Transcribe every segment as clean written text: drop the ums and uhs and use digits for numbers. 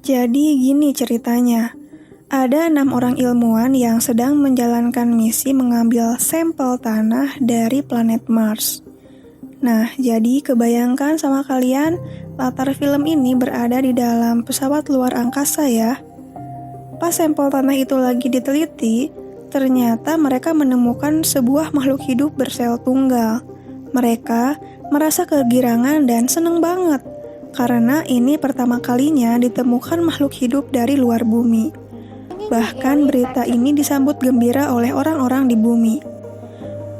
Jadi gini ceritanya, ada 6 orang ilmuwan yang sedang menjalankan misi mengambil sampel tanah dari planet Mars. Nah, jadi kebayangkan sama kalian, latar film ini berada di dalam pesawat luar angkasa ya. Pas sampel tanah itu lagi diteliti, ternyata mereka menemukan sebuah makhluk hidup bersel tunggal. Mereka merasa kegirangan dan seneng banget, karena ini pertama kalinya ditemukan makhluk hidup dari luar bumi. Bahkan berita ini disambut gembira oleh orang-orang di bumi.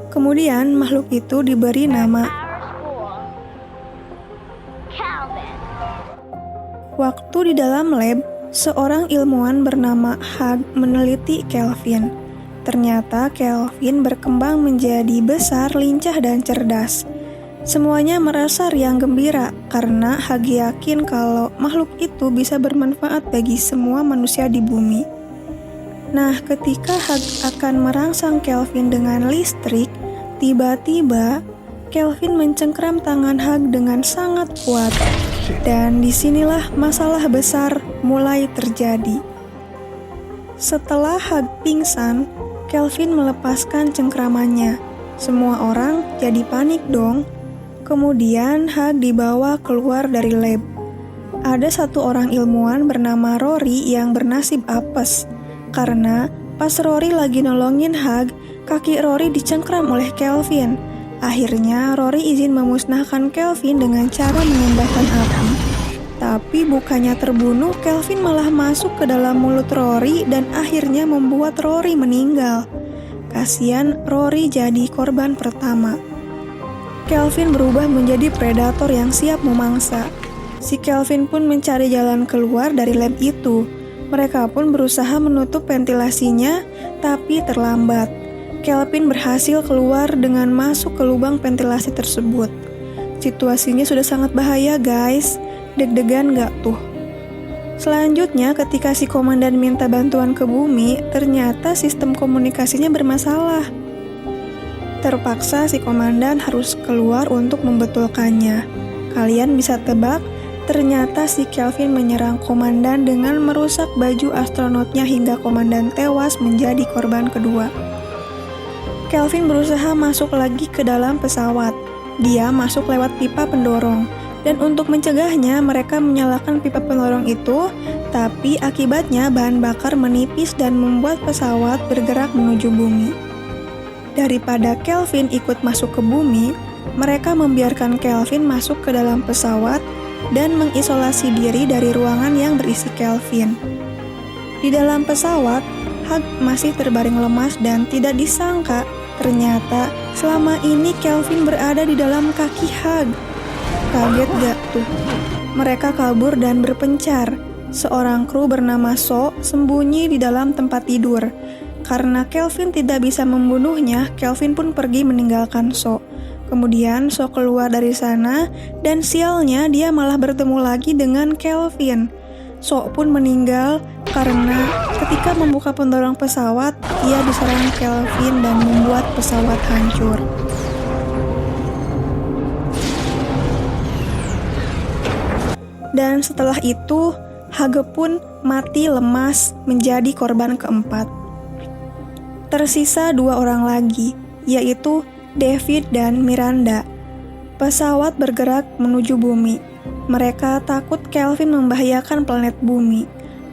Kemudian makhluk itu diberi nama. Waktu di dalam lab, seorang ilmuwan bernama Hugh meneliti Kelvin. Ternyata Kelvin berkembang menjadi besar, lincah, dan cerdas. Semuanya merasa riang gembira karena Hugh yakin kalau makhluk itu bisa bermanfaat bagi semua manusia di bumi. Nah, ketika Hugh akan merangsang Kelvin dengan listrik, tiba-tiba Kelvin mencengkram tangan Hugh dengan sangat kuat. Dan disinilah masalah besar mulai terjadi. Setelah Hugh pingsan, Kelvin melepaskan cengkramannya. Semua orang jadi panik dong. Kemudian Hugh dibawa keluar dari lab. Ada satu orang ilmuwan bernama Rory yang bernasib apes. Karena pas Rory lagi nolongin Hugh, kaki Rory dicengkram oleh Kelvin. Akhirnya Rory izin memusnahkan Kelvin dengan cara menembakkan api. Tapi bukannya terbunuh, Kelvin malah masuk ke dalam mulut Rory dan akhirnya membuat Rory meninggal. Kasian Rory jadi korban pertama. Kelvin berubah menjadi predator yang siap memangsa. Si Kelvin pun mencari jalan keluar dari lab itu. Mereka pun berusaha menutup ventilasinya, tapi terlambat. Kelvin berhasil keluar dengan masuk ke lubang ventilasi tersebut. Situasinya sudah sangat bahaya, guys. Deg-degan gak tuh? Selanjutnya, ketika si komandan minta bantuan ke bumi, ternyata sistem komunikasinya bermasalah. Terpaksa si komandan harus keluar untuk membetulkannya. Kalian bisa tebak, ternyata si Kelvin menyerang komandan dengan merusak baju astronotnya hingga komandan tewas menjadi korban kedua. Kelvin berusaha masuk lagi ke dalam pesawat. Dia masuk lewat pipa pendorong. Dan untuk mencegahnya, mereka menyalakan pipa pendorong itu, tapi akibatnya bahan bakar menipis dan membuat pesawat bergerak menuju bumi. Daripada Kelvin ikut masuk ke bumi, mereka membiarkan Kelvin masuk ke dalam pesawat dan mengisolasi diri dari ruangan yang berisi Kelvin. Di dalam pesawat, Hugh masih terbaring lemas dan tidak disangka, ternyata selama ini Kelvin berada di dalam kaki Hugh. Kaget gak tuh? Mereka kabur dan berpencar. Seorang kru bernama So sembunyi di dalam tempat tidur. Karena Kelvin tidak bisa membunuhnya, Kelvin pun pergi meninggalkan So. Kemudian So keluar dari sana dan sialnya dia malah bertemu lagi dengan Kelvin. So pun meninggal karena ketika membuka pendorong pesawat, ia diserang Kelvin dan membuat pesawat hancur. Dan setelah itu, Hugh pun mati lemas menjadi korban keempat. Tersisa 2 orang lagi, yaitu David dan Miranda. Pesawat bergerak menuju bumi. Mereka takut Kelvin membahayakan planet bumi.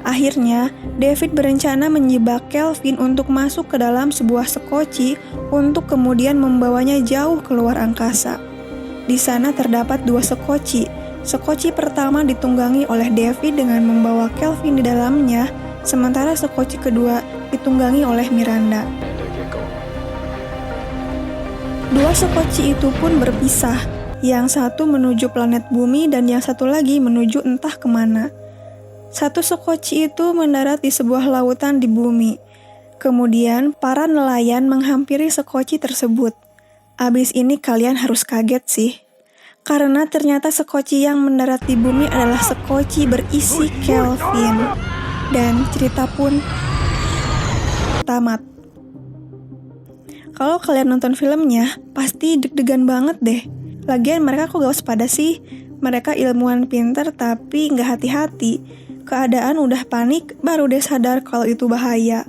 Akhirnya, David berencana menjebak Kelvin untuk masuk ke dalam sebuah sekoci untuk kemudian membawanya jauh keluar angkasa. Di sana terdapat 2 sekoci. Sekoci pertama ditunggangi oleh David dengan membawa Kelvin di dalamnya, sementara sekoci kedua ditunggangi oleh Miranda. 2 sekoci itu pun berpisah, yang satu menuju planet bumi dan yang satu lagi menuju entah kemana. Satu sekoci itu mendarat di sebuah lautan di bumi. Kemudian para nelayan menghampiri sekoci tersebut. Abis ini kalian harus kaget sih. Karena ternyata sekoci yang mendarat di bumi adalah sekoci berisi Kelvin. Dan cerita pun tamat. Kalau kalian nonton filmnya, pasti deg-degan banget deh. Lagian mereka kok gak waspada sih? Mereka ilmuwan pintar tapi nggak hati-hati. Keadaan udah panik, baru dia sadar kalau itu bahaya.